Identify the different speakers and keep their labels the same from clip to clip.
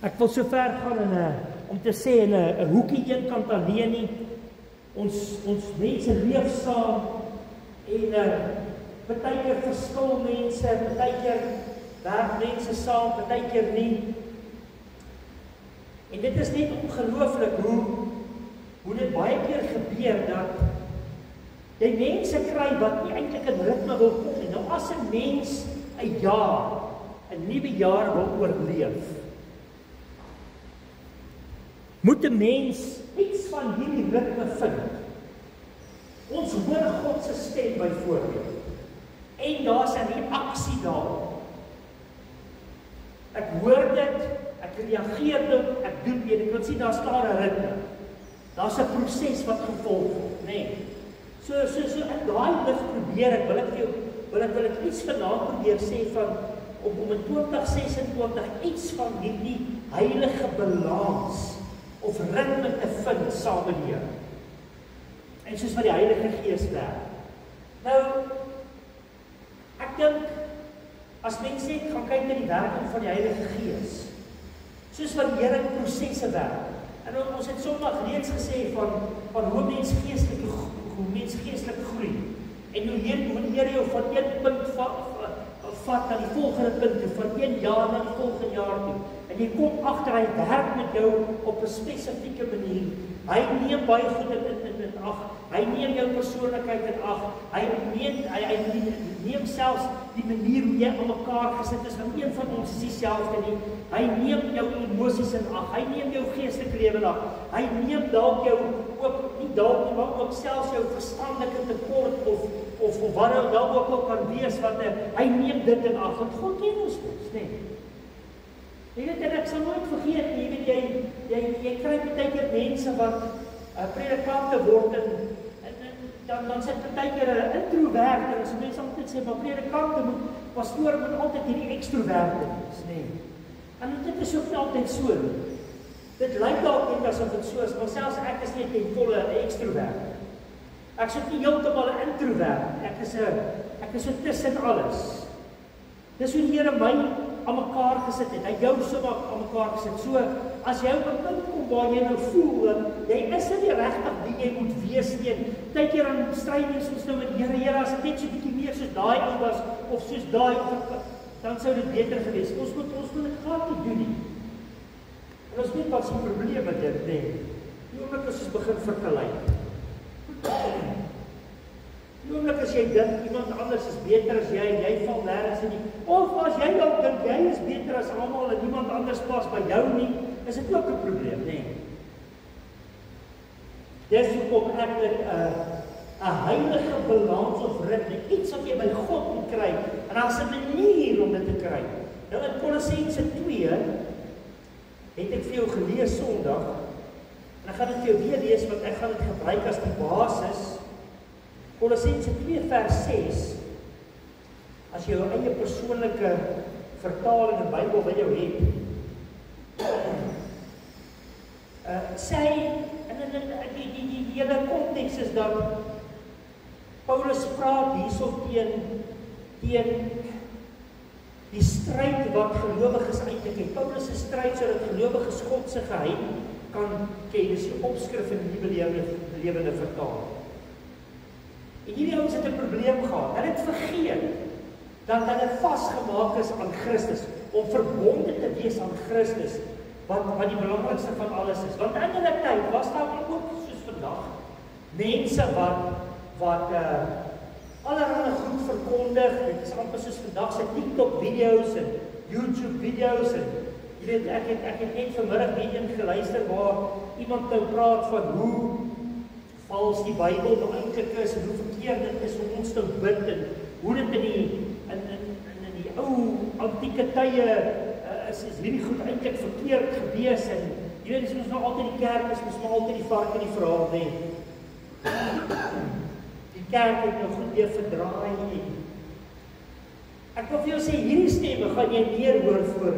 Speaker 1: Ek wil so ver gaan om te sê in 'n hoekie eenkant alleen nie. Ons mense leef saam en partykeer verskil mense, partykeer werk mense saam, partykeer nie. En dit is net ongelooflik hoe dit baie keer gebeur dat jy mense kry wat nie eintlik in ritme wil kom nie. Nou as 'n mens 'n nuwe jaar wil oorleef, moet 'n mens iets van hierdie ritme vind. Ons hoor God se stem byvoorbeeld. En daar's 'n reaksie daarop. Ek hoor dit, ek reageer dit, ek doen dit. Ek wil sien daar's klaar 'n ritme. Daar's 'n proses wat gevolg word, nê. So in daai lig probeer ek, wil ek iets vanaand probeer sê van om in 2026 iets van hierdie heilige balans of ritme te vind saam met die Here. En soos wat die Heilige Gees werk. Nou, ek dink as mense net gaan kyk na die werking van die Heilige Gees, soos wat die Here in prosesse werk. En ons het Sondag reeds gesê van hoe mens geestelik groei. En hoe die Here jou van een punt vat na die volgende punt toe, van een jaar na die volgende jaar toe. En jy kom agter hy werk met jou op 'n spesifieke manier. Hy neem baie goed in ag. Hy neem jou persoonlikheid in ag. Hy neem selfs die manier hoe jy aan mekaar gesit is, want een van ons is dieselfde nie. Hy neem jou emosies in ag. Hy neem jou geestelike lewe in ag. Hy neem dalk jou ook nie dalk nie, maar ook selfs jou verstandelike tekort of wat dalk ook kan wees wat hy neem dit in ag. Want God ken ons mos, nee. Jy weet, ek sal nooit vergeet nie, jy kry baie keer mense wat predikante word en dan sit baie keer 'n introvert en as mense altyd sê, maar predikante pastoor moet altyd hierdie ekstroverte wees, nê. En dit is ook nie altyd so nie. Dit lyk dalk net asof dit so is, maar selfs ek is net 'n volle ekstrovert. Ek is nie heeltemal 'n introvert. Ek is so tussen alles. Dis hoe die Here my aan mekaar gesit het. Hy jou so aan mekaar gesit. So as jy op 'n punt kom waar jy nou voel jy is nie regtig wie jy moet wees nie. Partykeer dan stry mense ons nou met die Here, as ek net so 'n bietjie meer soos daai ou was of soos daai, dan sou dit beter gewees het. Ons moet dit glad nie doen nie. En ons weet wat se probleem met dit nê. Die oomblik as ons begin verkelei. Die oomblik as jy dink iemand anders is beter as jy val nêrens in nie. Of as jy dalk dink jy is beter as almal en iemand anders pas by jou nie, is dit ook 'n probleem, nê. Dis hoekom ek 'n heilige balans of ritme, iets wat jy by God moet kry, en daar's 'n manier om dit te kry. Nou in Kolossense 2 het ek vir jou gelees Sondag, en ek gaan dit vir jou weer lees, want ek gaan dit gebruik as die basis. Kolossense 2 vers 6, as jy jou eie persoonlike vertaling in Bybel by jou het, sê, en die hele konteks is dat Paulus praat hierso teen die stryd wat gelowiges eintlik het. Paulus se stryd sodat gelowiges God se geheim kan ken. Dis die opskrif in die Nuwe Lewende Vertaling. En hierdie ouens het 'n probleem gehad. Hulle het vergeet dat hulle vasgemaak is aan Christus, om verbonde te wees aan Christus, wat die belangrikste van alles is. Want in hulle tyd was daar ook soos vandag mense wat allerlei goed verkondig. Dit is amper soos vandag se TikTok video's en YouTube video's en jy weet ek het net vanmiddag weer geluister waar iemand nou praat van hoe vals die Bybel nou eintlik is en hoe verkeerd dit is om ons te bid en hoe dit in die ou antieke tye is hierdie goed eintlik verkeerd gewees en jy weet, dis ons nou altyd die kerk is, ons maar altyd die vark en die verhaal nê. Die kerk het nou goed weer verdraai en ek wil vir jou sê, hierdie stemme gaan jy meer hoor voor.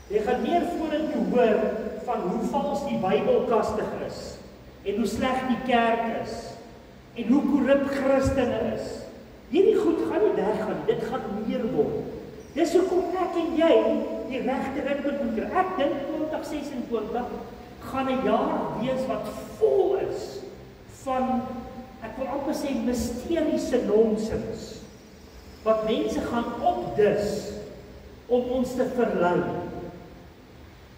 Speaker 1: Jy gaan meer vorentoe hoor van hoe vals die Bybel kastig is en hoe sleg die kerk is en hoe korrup Christene is. Hierdie goed gaan nie weggaan, dit gaan meer word. Dis hoekom ek en jy die regte ritme moet kry. Ek dink 2026 gaan 'n jaar wees wat vol is van, ek wil amper sê, mysteriese nonsens, wat mense gaan opdis om ons te verlei.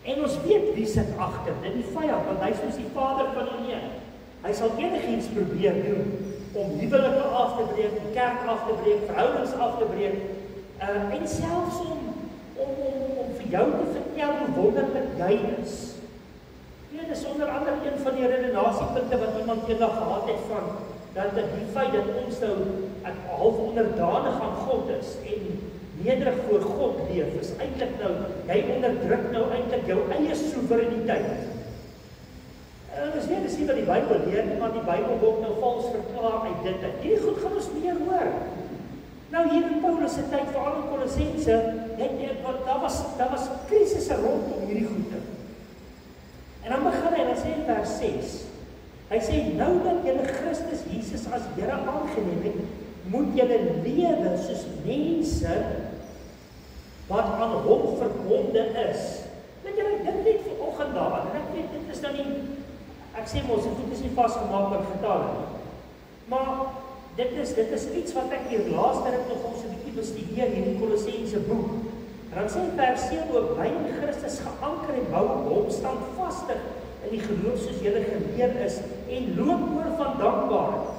Speaker 1: En ons weet wie sit agter, dit die vyand, want hy is soos die vader van die leuen. Hy sal enigiets probeer doen om huwelike af te breek, die kerk af te breek, verhoudings af te breek, en selfs om vir jou te vertel hoe wonderlik jy is. Dit is onder andere een van die redenasiepunte wat iemand eendag gehad het van, dat die feit dat ons nou half onderdanig aan God is en nederig voor God leef, is eintlik nou, jy onderdruk nou eintlik jou eie soevereiniteit. Dis nie wat die Bybel leer, want die Bybel word nou vals verklaar uit dit. Hierdie goed gaan ons meer hoor. Nou hier in Paulus se tyd, veral in Kolossense, daar was krisisse rondom hierdie goede. En dan begin hy, dan sê in vers 6, hy sê, nou dat julle Christus Jesus as Here aangeneem het, moet julle lewe soos mense wat aan hom verbonde is. Weet julle, ek dink net vanoggend daaraan, en ek weet, dit is nou nie, ek sê mos, dit is nie vasgemaak met getale nie. Maar dit is iets wat ek hier laaste het nog ons 'n bietjie bestudeer hier in die Kolossense boek. En dan sê vers 7 ook, bly in Christus geanker en bou op hom standvastig in die geloof soos julle geleer is en loop oor van dankbaarheid.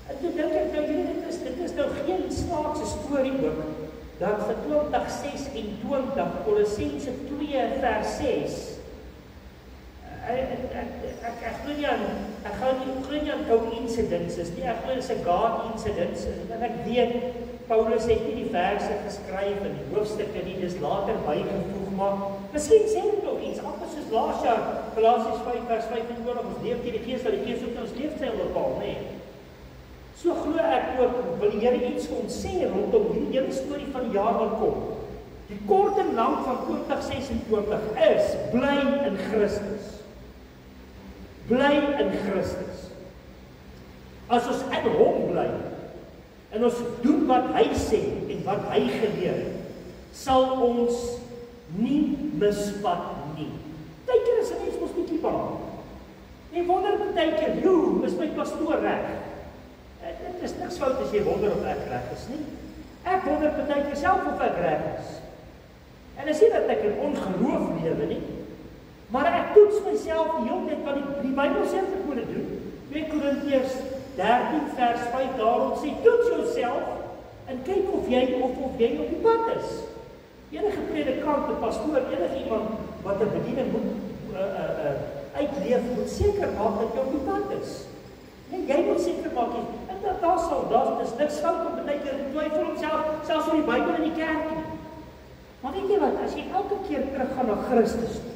Speaker 1: En toe dink ek nou, dit is nou geen snaakse storie ook, dat vir 2026 Kolossense 2 vers 6, ek glo nie aan coincidences nie, ek glo dit is 'n God incidence, en ek weet, Paulus het nie die verse geskryf en die hoofstukke nie, dis later bygevoeg, maar miskien sê dit nog iets, amper soos laas jaar, Galasiërs 5 vers 25, ons leef deur die Gees, dat die Gees ook ons leefstyl bepaal, nee. So glo ek ook, wil die Here iets vir ons sê rondom hierdie hele storie van die jaar wat kom. Die kort en lank van 2026 is, bly in Christus. Bly in Christus. As ons in hom bly, en ons doen wat hy sê, en wat hy geleer het, sal ons nie misvat nie. Partykeer is 'n mens mos bietjie bang. Jy wonder partykeer, hoe is my pastoor reg? Dit is niks fout as jy wonder of ek reg is nie. Ek wonder partykeer self of ek reg is. En is nie dat ek in ongeloof lewe nie, maar ek toets myself die hele tyd, want die Bybel sê ek moet dit doen. 2 Korintiërs 13 vers 5 daarom sê, toets jouself en kyk of jy op die pad is. Enige predikant, 'n pastoor, enige iemand wat 'n bediening moet uitleef, moet seker maak dat jy op die pad is. Nee, jy moet seker maak, en daar is niks fout om baie keer twyfel homself, selfs oor die Bybel in die kerk nie. Maar weet jy wat, as jy elke keer teruggaan na Christus toe,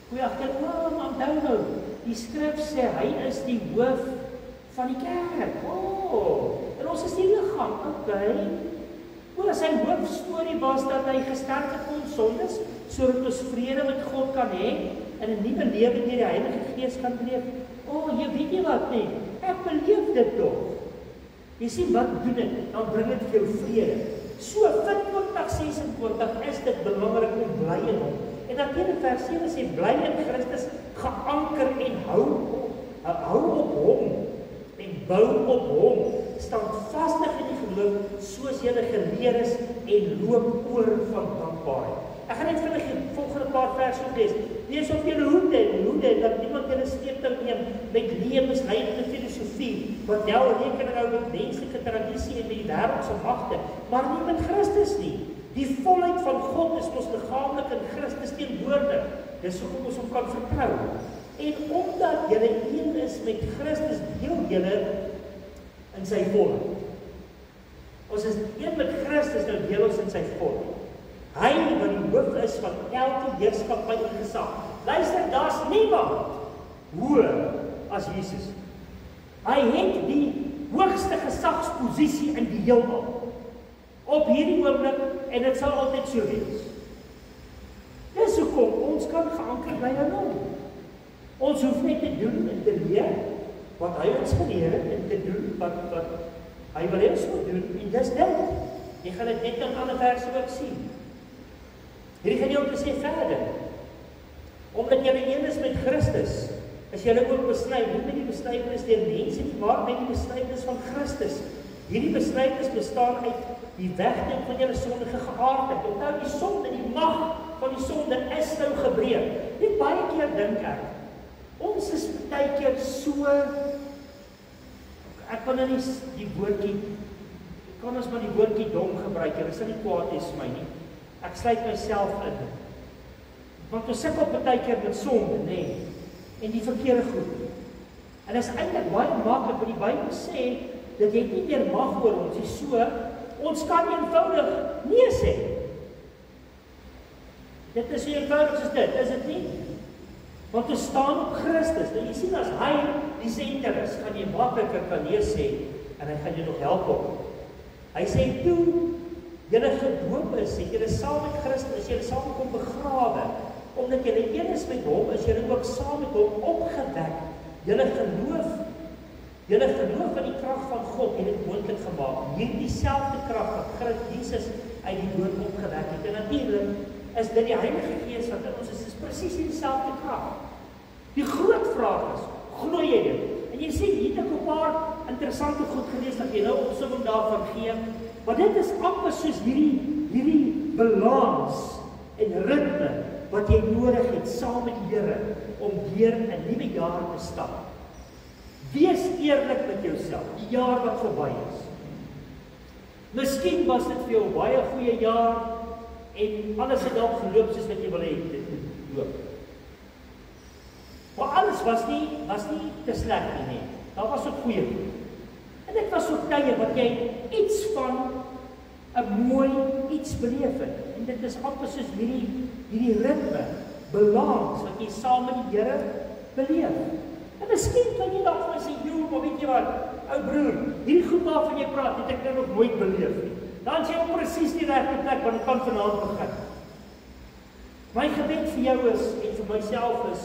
Speaker 1: goeie agter, onthou nou, die skrif sê, hy is die hoof van die kerk. En ons is die liggaam, sy hoofstorie was dat hy gesterf het vir ons sondes, sodat ons vrede met God kan hê, en 'n nuwe lewe deur die Heilige Gees kan leef. Jy weet nie wat nie, ek beleef dit tog. Jy sien wat doen dit, dan bring dit vir jou vrede. So vir 2026 is dit belangrik om bly in hom. En dan in vers 7 sê, bly in Christus, geanker en hou op hom, en bou op hom, standvastig in die geloof, soos julle geleer is, en loop oor van dankbaarheid. Ek gaan net vinnig die volgende paar verse lees. Wees op julle hoede, dat niemand julle sleeptouw neem met lewensleidende filosofie, wat wel rekening hou met menslike tradisie en met die wêreldse magte, maar nie met Christus nie. Die volheid van God is ons liggaamlik in Christus teenwoordig. Dis hoekom ons hom kan vertrou. En omdat julle een is met Christus, deel julle in sy volheid. Ons is een met Christus, nou deel ons in sy volheid. Hy wat die hoof is van elke heerskappy en gesag. Luister, daar's niemand hoër as Jesus. Hy het die hoogste gesagsposisie in die heelal. Op hierdie oomblik, en dit sal altyd so wees. Dis hoekom ons kan geanker bly aan hom. Ons hoef net te doen en te leer wat hy ons geleer het, en te doen wat hy wil hê ons moet doen, en dis dit. Jy gaan dit net in ander verse ook sien. Hierdie gaan jy ook sê verder. Omdat jy een is met Christus, as jy ook besny, nie met die besnydenis deur mense nie, maar met die besnydenis van Christus. Hierdie besnydenis bestaan uit die wegneem van julle sondige geaardheid. Onthou die sonde, die mag van die sonde is nou gebreek. Net baie keer dink ek, ons is baie keer so, ek kan nou nie die woordjie, kan ons maar die woordjie dom gebruik, dit sal nie kwaad is vir my nie. Ek sluit myself in. Want ons sit op baie keer met sonde, nê, en die verkeerde goed. En dit is eintlik baie maklik, want die Bybel sê dat jy nie meer mag oor ons, is so, ons kan eenvoudig nee sê. Dit is so eenvoudig soos dit, is dit nie? Want ons staan op Christus. Nou jy sien, as hy die senter is, gaan jy makliker kan nee sê, en hy gaan jy nog help op. Hy sê, toe julle gedoop is, het julle saam met Christus, as julle saam kom begrawe, omdat julle een is met hom, is julle ook saam met hom opgewek. Julle geloof in die krag van God het dit moontlik gemaak. Hierdie selfde krag wat Christus Jesus uit die dood opgewek het. En natuurlik is dit die Heilige Gees wat in ons is presies dieselfde krag. Die groot vraag is, glo jy dit? En jy sê, hier het ek 'n paar interessante goed gelees dat jy nou opsomming daarvan gee, maar dit is amper soos hierdie balans en ritme wat jy nodig het saam met die Here om deur 'n nuwe jaar te stap. Wees eerlik met jouself, die jaar wat verby is. Miskien was dit vir jou 'n baie goeie jaar en alles het dalk geloop soos wat jy wil hê dit moet loop. Maar alles was nie te sleg nie. Daar was ook goeie goed. En dit was ook tye wat jy iets van 'n mooi iets beleef het. En dit is amper soos hierdie ritme, balans wat jy saam met die Here beleef. En miskien kan jy dalk vir sê, "Joe, maar weet jy wat, ou broer, hierdie goed waarvan jy praat, het ek nou nog nooit beleef nie." Dan sê jy presies die regte plek want dit kan vanaand begin. My gebed vir jou is en vir myself is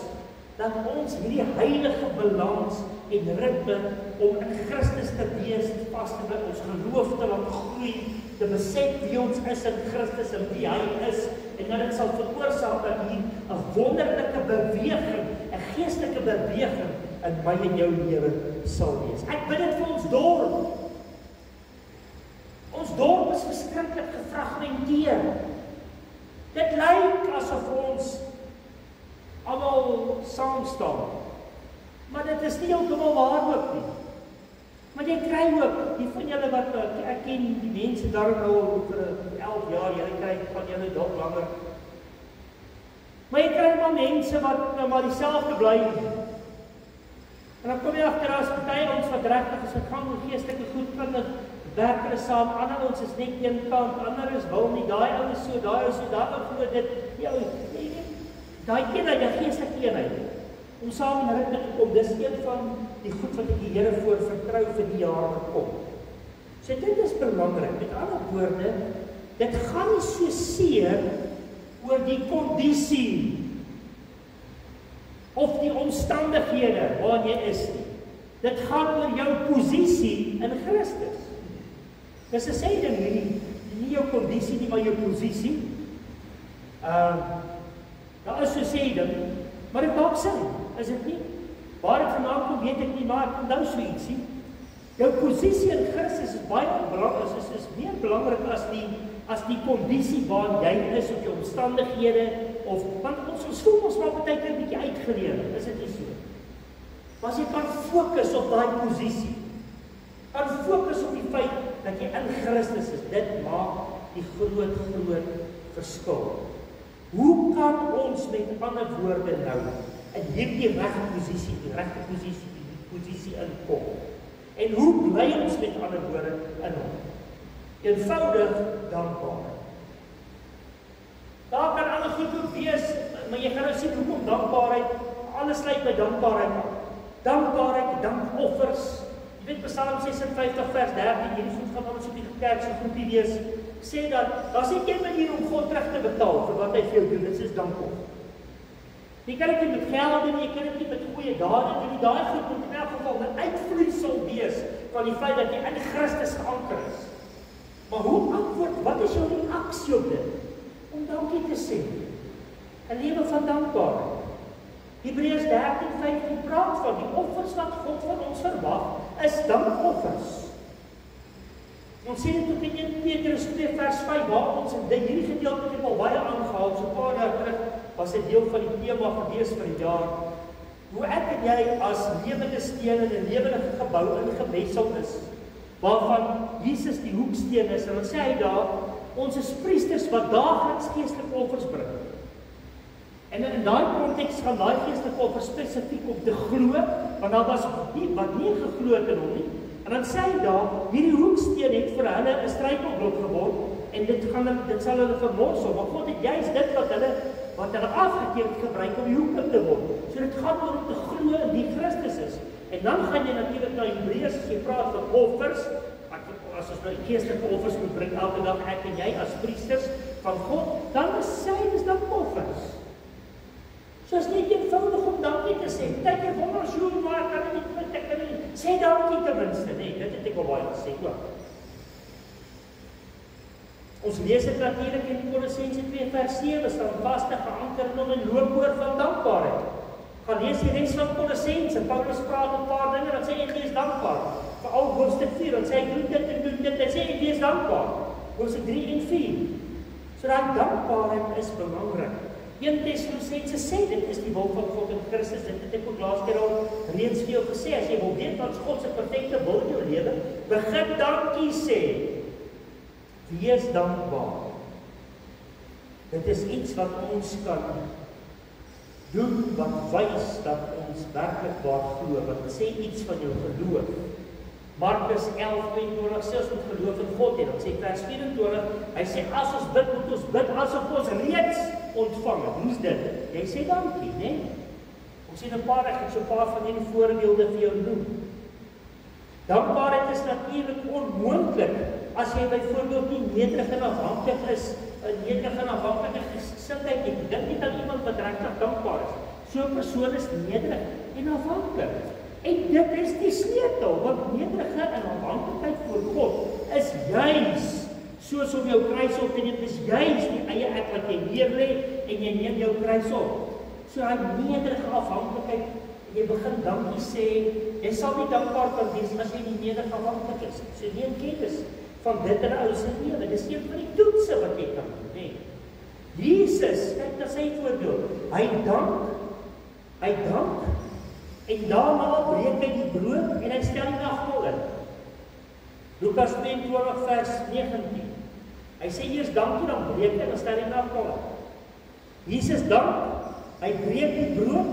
Speaker 1: dat ons hierdie heilige balans en ritme om in Christus te wees, vas te bly, ons geloof te laat groei, te besef wie ons is in Christus en wie hy is, en dat dit sal veroorsaak dat hier 'n wonderlike beweging, 'n geestelike beweging in my en jou lewe sal wees. Ek bid dit vir ons dorp. Ons dorp is verskriklik gefragmenteer. Dit lyk asof ons almal saam staan. Maar dit is nie heeltemal waar ook nie. Maar jy kry ook, die van julle wat, ek ken die mense daar nou vir 11 jaar, julle kry van julle dalk langer. Maar jy kry maar mense wat nou maar dieselfde bly. En dan kom jy agter as party ons wat regtig is, wat gaan oor geestelike goed, kan werk hulle saam, ander ons is net een kant, ander is wil nie, daai ou is so, daai ou so, daai ou glo dit, daai eenheid, die geestelike eenheid, om saam in ritme te kom, dis een van die goed wat ek die Here voor vertrou vir die jaar wat kom. So dit is belangrik, met ander woorde, dit gaan nie so seer oor die kondisie of die omstandighede waarin jy is nie. Dit gaan oor jou posisie in Christus. Dis 'n sê ding nie jou kondisie nie, maar jou posisie. Daar is so sê ding, maar dit maak sin, is dit nie? Waar dit vandaan kom, weet ek nie, maar ek onthou so ietsie. Jou posisie in Christus is baie belangrik, is meer belangrik as die kondisie waarin jy is, of jou omstandighede, of, want ons voel ons maar baie keer 'n bietjie uitgeleer, is dit nie so? Maar as jy kan fokus op daai posisie, kan fokus op die feit dat jy in Christus is, dit maak die groot verskil. Hoe kan ons met ander woorde nou in hierdie regte posisie inkom? En hoe bly ons met ander woorde in hom? Eenvoudig dankbaar. Daar kan ander goed ook wees, maar jy gaan nou sien hoekom dankbaarheid, alles sluit by dankbaarheid aan. Dankbaarheid, dankoffers. Jy weet Psalm 56 vers 13, hierdie goed van ons op die kerk se groepie lees, sê dat daar's nie een manier om God terug te betaal vir wat hy vir jou doen, dit is dankoffer. Jy kan dit nie met geld doen, jy kan dit nie met goeie dade doen, daai goed moet in elk geval 'n uitvloeisel wees van die feit dat jy in Christus geanker is. Maar hoe antwoord, wat is jou reaksie op dit? Om dankie te sê. 'n Lewe van dankbaarheid. Hebreërs 13:15 praat van die offers wat God van ons verwag, is dankoffers. Ons sien dit ook in 1 Petrus 2:5 waar ons in hierdie gedeelte het al baie aangehaal, so 'n paar dae terug was 'n deel van die tema gewees vir die jaar. Hoe ek en jy as lewende stene in 'n lewende gebou ingewessel is, waarvan Jesus die hoeksteen is, en dan sê hy daar, ons is priesters wat daagliks geestelike offers bring. En in daai konteks gaan daai geestelike offer spesifiek op te glo, want daar was die wat nie geglo het in hom nie. En dan sê hy daar, hierdie hoeksteen het vir hulle 'n struikelblok geword, en dit sal hulle vermorsel, maar God het juist dit wat hulle afgekeer het gebruik om die hoek in te word. So dit gaan oor om te glo in die Christus is. En dan gaan jy natuurlik na Hebreërs, as jy praat van offers, as ons nou geestelike offers moet bring elke dag, ek en jy as priesters van God, dan sê hy, dis dan offers. So is nie eenvoudig om dankie te sê. Kyk, jy wonder as jy maar kan nie, sê dankie ten minste, nee, dit het ek al baie gesê ook. Ons lees dit natuurlik in Kolossense 2:7, staan vaste geanker in hom en loop oor van dankbaarheid. Gaan lees die res van Kolossense, Paulus praat 'n paar dinge, dan sê hy wees dankbaar. Veral hoofstuk 4, dan sê hy doen dit en doen dit, dan sê hy wees dankbaar. Hoofstuk 3 en 4. So daai dankbaarheid is belangrik. 1 Tessalonisense sê dit is die wil van God in Christus. Dit het ek ook laas keer al reeds vir jou gesê. As jy wil weet wat God se perfekte wil in jou lewe, begin dankie sê. Wees dankbaar. Dit is iets wat ons kan doen wat wys dat ons werklik waar glo. Wat sê iets van jou geloof. Markus 11:22 sê ons moet geloof in God en dan sê vers 24, hy sê as ons bid, moet ons bid asof ons reeds ontvang het. Hoe's dit? Jy sê dankie, né? Ons sien 'n paar, ek het so 'n paar van hierdie voorbeelde vir jou noem. Dankbaarheid is natuurlik onmoontlik as jy byvoorbeeld nie nederig en afhanklik is, 'n nederig en afhanklike gesindheid het. Dink nie aan iemand wat regtig dankbaar is. So 'n persoon is nederig en afhanklik. En dit is die sleutel, want nederigheid en afhanklikheid voor God is juis soos om jou kruis op te neem, dis juis die eie ek wat jy neerlê en jy neem jou kruis op. So hy nederige afhanklikheid, jy begin dankie sê, jy sal nie dankbaar kan wees as jy nie nederig afhanklik is. So neem kennis van dit in ou se lewe, dis een van die toetse wat jy kan doen, né? Jesus, kyk na sy voorbeeld, hy dank, en daarna breek hy die brood en hy stel die nagmaal in. Lukas 22 vers 19. Hy sê eers dankie, dan breek hy, dan stel hy die nagmaal in. Jesus dank, hy breek die brood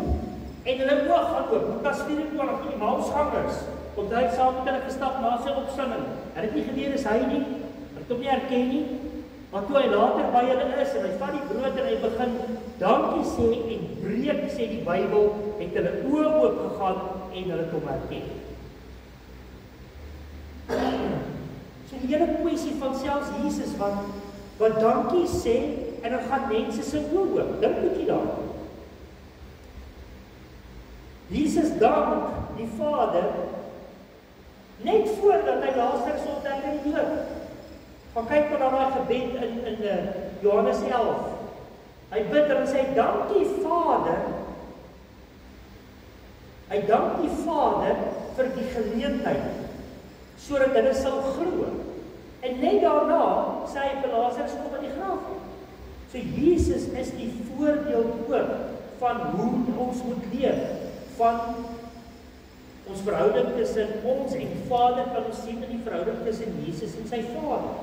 Speaker 1: en hulle oog gaan oop. Lukas 24, die Emmausgangers, want hy het saam met hulle gestap na sy opstanding. Hy het nie geweet is hy nie, hy het hom nie herken nie, maar toe hy later by hulle is en hy vat die brood en hy begin dankie sê en breek, sê die Bybel, het hulle oë oop gegaan en hulle hom herken. So die hele kwessie van selfs Jesus wat dankie sê en dan gaan mense se oë oop. Dink bietjie daaraan. Jesus dank die Vader net voordat hy Lazarus opwek uit die dood. Gaan kyk maar na daai gebed in Johannes 11. Hy bid en sê dankie Vader. Hy dank die Vader vir die geleentheid sodat hulle sal glo. En net daarna sê hy vir Lazarus kom uit die graf. So Jesus is die voorbeeld ook van hoe ons moet leef, van ons verhouding tussen ons en die Vader, kan ons sien in die verhouding tussen Jesus en sy Vader.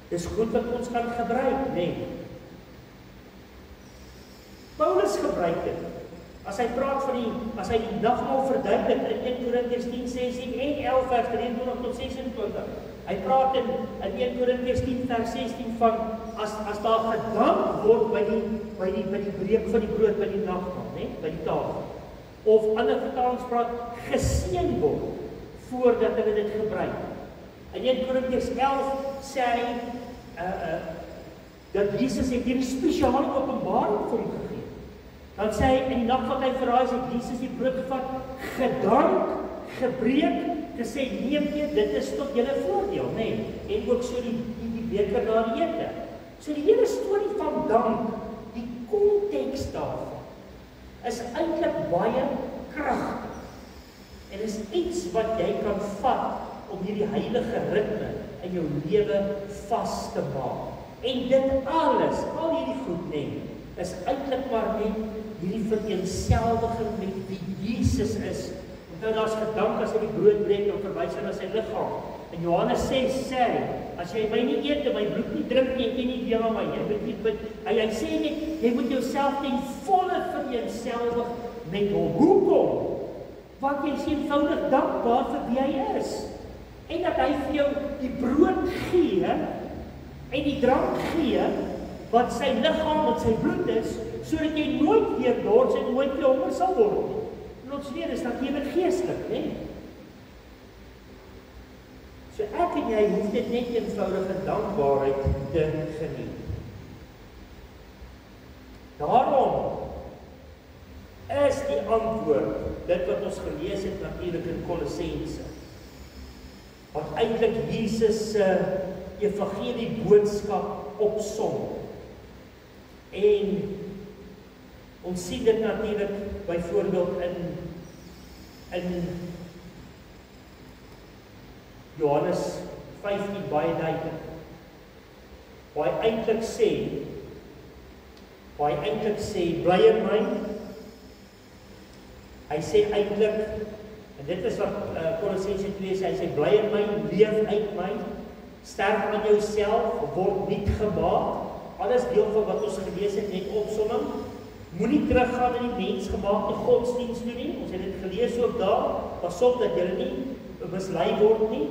Speaker 1: Dis goed wat ons kan gebruik, né? Paulus gebruik dit. As hy praat van as hy die nagmaal verduidelik in 1 Korintiërs 10:16 en 11 vers 23 tot 26. Hy praat in 1 Korintiërs 10 vers 16 van as daar gedank word by die breek van die brood by die nagmaal, né, by die tafel. Of ander vertalings praat geseën word voordat hulle dit gebruik. In 1 Korintiërs 11 sê hy dat Jesus het hierdie spesiale openbaring vir hom gegee. Dan sê hy in die nag wat hy verraai het Jesus die brood gevat, gedank, gebreek te sê, neem dit is tot julle voordeel, en ook so die beker na die ete. So die hele storie van dank, die konteks daarvan, is eintlik baie kragtig. En is iets wat jy kan vat om hierdie heilige ritme in jou lewe vas te maak. En dit alles, al hierdie goed is eintlik maar net hierdie vereenselwiging met wie Jesus is. Want daar's gedank as hy die brood breek en verwys na sy liggaam. In Johannes 6 sê hy, as jy my nie eet en my bloed nie drink nie, jy nie deel aan my. Hy sê net, jy moet jouself ten volle vereenselwig met hom. Hoekom? Want jy is eenvoudig dankbaar vir wie hy is. En dat hy vir jou die brood gee en die drank gee, wat sy liggaam en sy bloed is, sodat jy nooit weer dors en nooit weer honger sal word nie. En ons weet, is natuurlik geestelik, So ek en jy hoef dit net eenvoudige dankbaarheid te geniet. Daarom is die antwoord, dit wat ons gelees het natuurlik in Kolossense, wat eintlik Jesus se evangelie boodskap opsom. En ons sien dit natuurlik byvoorbeeld in Johannes 15 baie duidelik. Waar hy eintlik sê, bly in my. Hy sê eintlik, en dit is wat Kolossense 2 sê, hy sê, bly in my, leef uit my, sterf aan jouself, word nuut gemaak. Alles deel van wat ons gelees het, net opsomming. Moenie teruggaan in die mensgemaakte godsdienst toe nie. Ons het dit gelees ook daar. Pas op dat jy nie mislei word nie.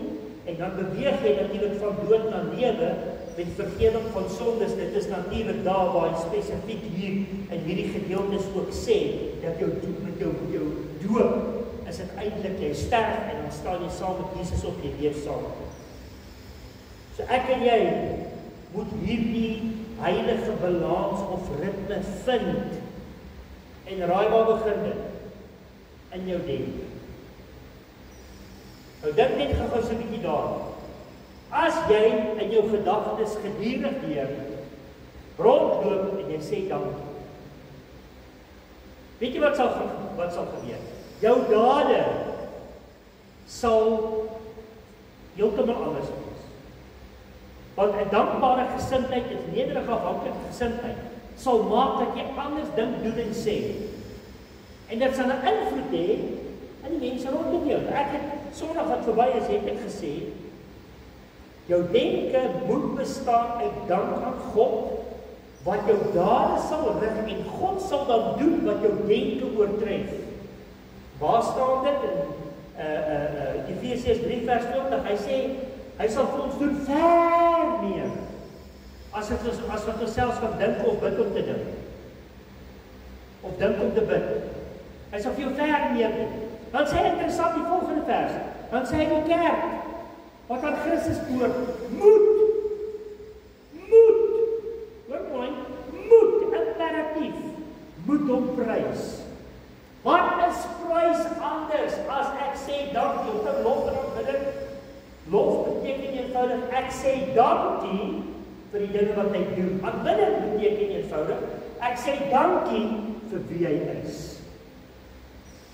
Speaker 1: En dan beweeg jy natuurlik van dood na lewe met vergewing van sondes. Dit is natuurlik daar waar hy spesifiek hier in hierdie gedeeltes ook sê dat met jou doop is dit eintlik jy sterf en dan staan jy saam met Jesus op, jy leef saam. So ek en jy moet hierdie heilige balans of ritme vind. En raai waar begin dit? In jou denke. Nou dink net gou so 'n bietjie daar. As jy in jou gedagtes gedurig deur rondloop en jy sê dankie. Weet jy wat sal gebeur? Jou dade sal heeltemal anders wees. Want 'n dankbare gesindheid, 'n nederige afhanklike gesindheid, sal maak dat jy anders dink, doen en sê. En dit sal 'n invloed hê in die mense rondom jou. Ek het Sondag wat verby is, het ek gesê, jou denke moet bestaan uit dank aan God, wat jou dade sal rig en God sal dan doen wat jou denke oortref. Waar staan dit in Efesiërs 3 vers 20? Hy sê, hy sal vir ons doen ver meer, as wat ons selfs kan dink of bid om te dink. Of dink om te bid. Hy sal vir jou ver meer doen. Dan sê hy interessant die volgende vers. Dan sê hy die kerk, wat aan Christus behoort, moet, hoor mooi, imperatief, moet hom prys. Wat is prys anders as ek sê dankie, of ek lof en aanbidding? Lof beteken eenvoudig, ek sê dankie vir die dinge wat hy doen. Aanbidding beteken eenvoudig, ek sê dankie vir wie hy is.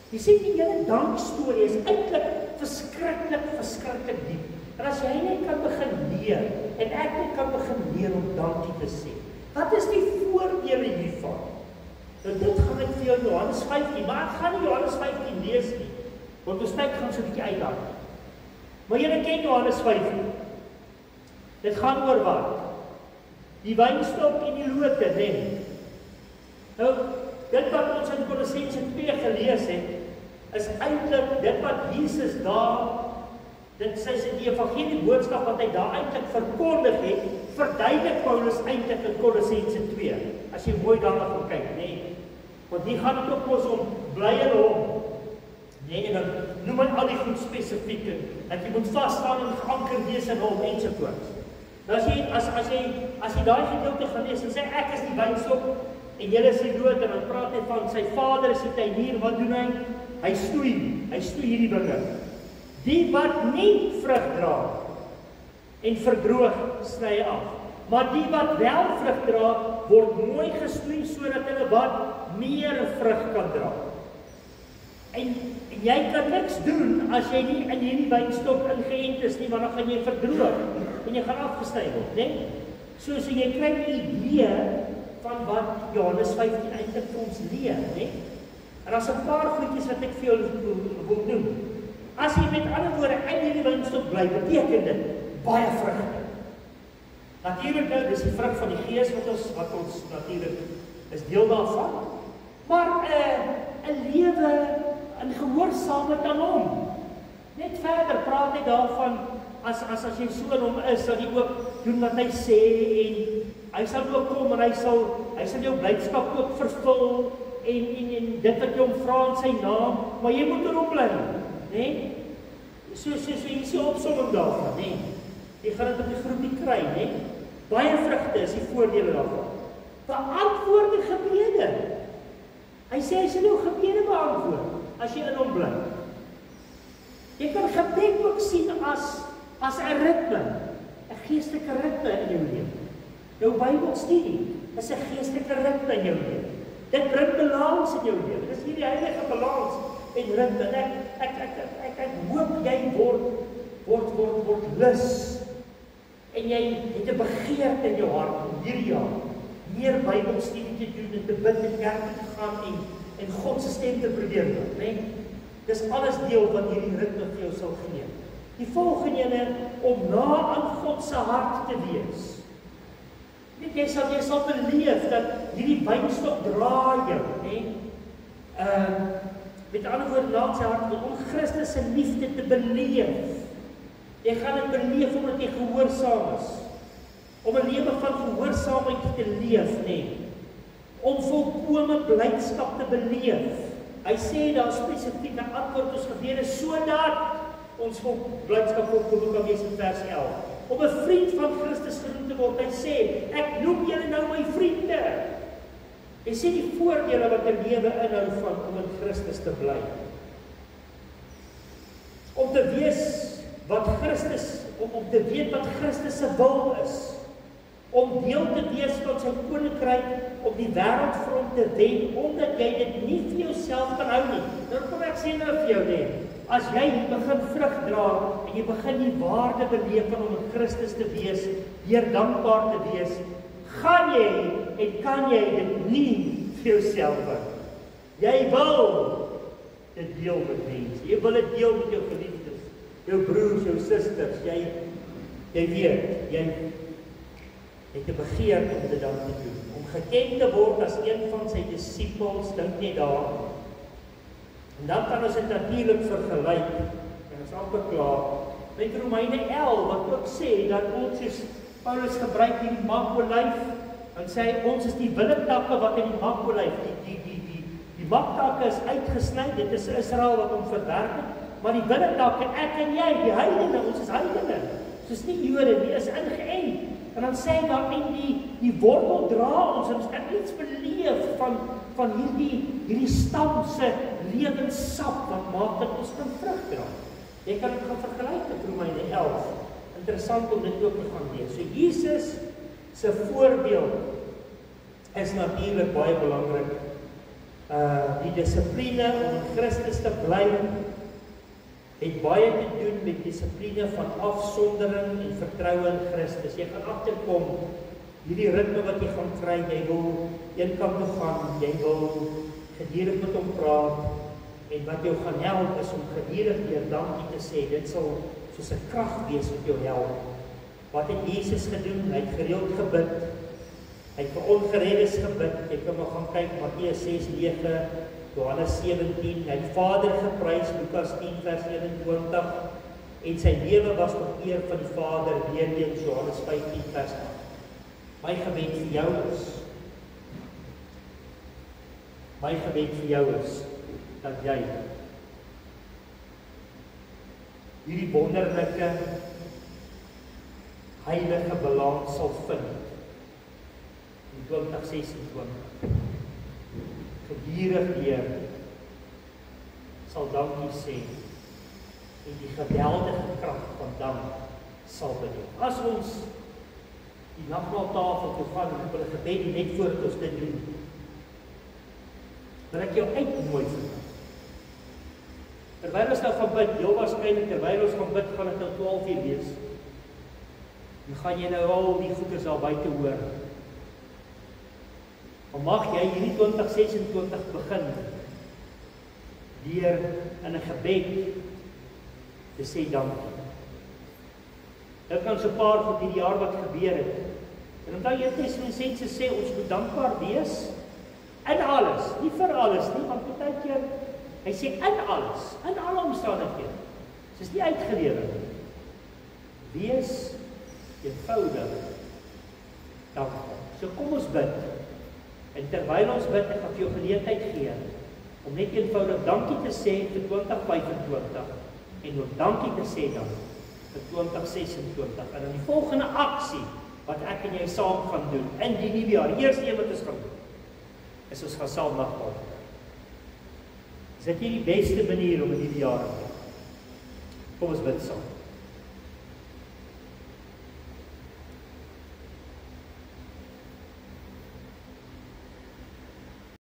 Speaker 1: Jy sien die hele dankstorie is eintlik verskriklik diep. En as jy net kan begin leer, en ek net kan begin leer om dankie te sê, wat is die voordele hiervan? Nou dit gaan ek vir jou in Johannes 15, maar ek gaan nie Johannes 15 lees nie, want ons tyd gaan so 'n bietjie uithaal. Maar julle ken Johannes 15. Dit gaan oor wat? Die wynstok en die lote, Nou, dit wat ons in Kolossense 2 gelees het, is eintlik dit wat Jesus daar, dit sê die evangelie boodskap wat hy daar eintlik verkondig het, verduidelik Paulus eintlik in Kolossense 2, as jy mooi daarna gaan kyk, Want hier gaan dit ook ons om bly in hom. En dan noem hy al die goed spesifiek, dat jy moet vasstaan en geanker wees in hom ensovoorts. Nou as jy daai gedeelte gaan lees en sê ek is die wynstok en julle is die loot, en dan praat hy van sy vader is die tuinier, wat doen hy? Hy stoei hierdie dinge. Die wat nie vrug dra en verdroog, sny af. Maar die wat wel vrug dra, word mooi gesnoei sodat hulle wat meer vrug kan dra. En jy kan niks doen as jy nie in hierdie wynstok ingeënt is nie, want dan gaan jy verdroog en jy gaan afgesny word, né? So jy kry 'n idee van wat Johannes 15 eintlik vir ons leer, né? En daar's 'n paar goedjies wat ek vir jou wil noem. As jy met ander woorde in hierdie wynstok bly, beteken dit baie vrugte. Natuurlik nou, dis die vrug van die Gees wat ons natuurlik is deel daarvan. Maar 'n lewe in gehoorsaamheid aan hom. Net verder praat hy daarvan as jy so in hom is, sal jy ook doen wat hy sê en hy sal ook kom en hy sal jou blydskap ook vervul en dit wat jy hom vra in sy naam, maar jy moet erop bly, né? So hier is die opsomming daarvan, né? Jy gaan dit op die groepie kry, né? Baie vrugte is die voordele daarvan. Beantwoorde gebede. Hy sê hy sal jou gebede beantwoord as jy in hom bly. Jy kan gebed ook sien as 'n ritme, 'n geestelike ritme in jou lewe. Jou Bybelstudie is 'n geestelike ritme in jou lewe. Dit bring balans in jou lewe. Dis hierdie heilige balans en ritme. Ek hoop jy word lus. En jy het 'n begeerte in jou hart om hierdie jaar meer Bybelstudie te doen en te bid en kerk te gaan en God se stem te probeer hoor, né? Dis alles deel van hierdie ritme vir jou sal gee. Die volgende ene om na aan God se hart te wees. Net jy sal beleef dat hierdie wynstok dra jou, né? Met ander woorde, na sy hart om Christus se liefde te beleef. Jy gaan dit beleef omdat jy gehoorsaam is. Om 'n lewe van gehoorsaamheid te leef, né? Om volkome blydskap te beleef. Hy sê daar spesifieke antwoord ons gebede sodat ons blydskap volkome kan wees in vers 11. Om 'n vriend van Christus genoem te word. Hy sê, ek noem julle nou my vriende. Hy sê die voordele wat 'n lewe inhou van om in Christus te bly. Om te wees wat Christus, om te weet wat Christus se wil is, om deel te wees van sy koninkryk, om die wêreldfront te wen, omdat jy dit nie vir jouself kan hou nie. Nou kom ek sê nou vir jou net, as jy begin vrug dra, en jy begin die waarde beleef van om in Christus te wees, deur dankbaar te wees, gaan jy en kan jy dit nie vir jouself hou. Jy wil dit deel met mense, jy wil dit deel met jou geliefdes, jou broers, jou susters, jy weet, jy het 'n begeerte om dit dan te doen. Om geken te word as een van sy disippels, dink net daar. En dan kan ons dit natuurlik vergelyk, en ons amper klaar, met Romeine 11, wat ook sê, dat ons is, Paulus gebruik die makolyf, en sê, ons is die willetakke wat in die makolyf, die maktakke is uitgesny, dit is Israel wat hom verwerk het, maar die willetakke, ek en jy, die heidene, ons is heidene, ons is nie Jode, nie is ingeënt. En dan sê hy daar, en die wortel dra ons, en ons kan iets beleef van hierdie stamse lewenssap, wat maak dat ons kan vrug dra. Jy kan dit gaan vergelyk met Romeine 11. Interessant om dit ook te gaan lees. So Jesus se voorbeeld is natuurlik baie belangrik. Die dissipline om in Christus te bly, het baie te doen met dissipline van afsondering en vertroue in Christus. Jy gaan agterkom, hierdie ritme wat jy gaan kry, jy wil een kant toe gaan, jy wil gedurig met hom praat, en wat jou gaan help is om gedurig deur dankie te sê, dit sal soos 'n krag wees wat jou help. Wat het Jesus gedoen? Hy het gereeld gebid, hy het vir ongereddes gebid, jy kan maar gaan kyk, Matteus 6:9, Johannes 17, hy het Vader geprys, Lukas 10 vers 21, en sy lewe was tot eer van die Vader, weer in Johannes 15 vers 8. My gebed vir jou is, dat jy hierdie wonderlike, heilige balans sal vind, in 2026, gedurig deur sal dankie sê en die geweldige krag van dank sal beleef. As ons die nagmaaltafel toe gaan en op 'n gebed net voor ons dit doen, wil ek jou uitnooi vandag. Terwyl ons nou gaan bid, heel waarskynlik terwyl ons gaan bid, gaan dit nou 12 uur wees. Dan gaan jy nou al die goeders daar buite hoor. Maar mag jy hierdie 2026 begin deur in 'n gebed te sê dankie. Dit kan so 'n paar van hierdie jaar wat gebeur het. En onthou jy Tessalonisense sê ons moet dankbaar wees in alles, nie vir alles nie, want partykeer hy sê in alles, in alle omstandighede. Dis nie uitgelewer nie. Wees eenvoudig dankbaar. So kom ons bid. En terwyl ons bid, ek gaan vir jou geleentheid gee om net eenvoudig dankie te sê vir 2025 en ook dankie te sê dan vir 2026. En dan die volgende aksie wat ek en jy saam gaan doen in die nuwe jaar, eerste een wat ons gaan doen, is ons gaan saam nagmaal. Is dit nie die beste manier om 'n nuwe jaar te hê? Kom ons bid saam.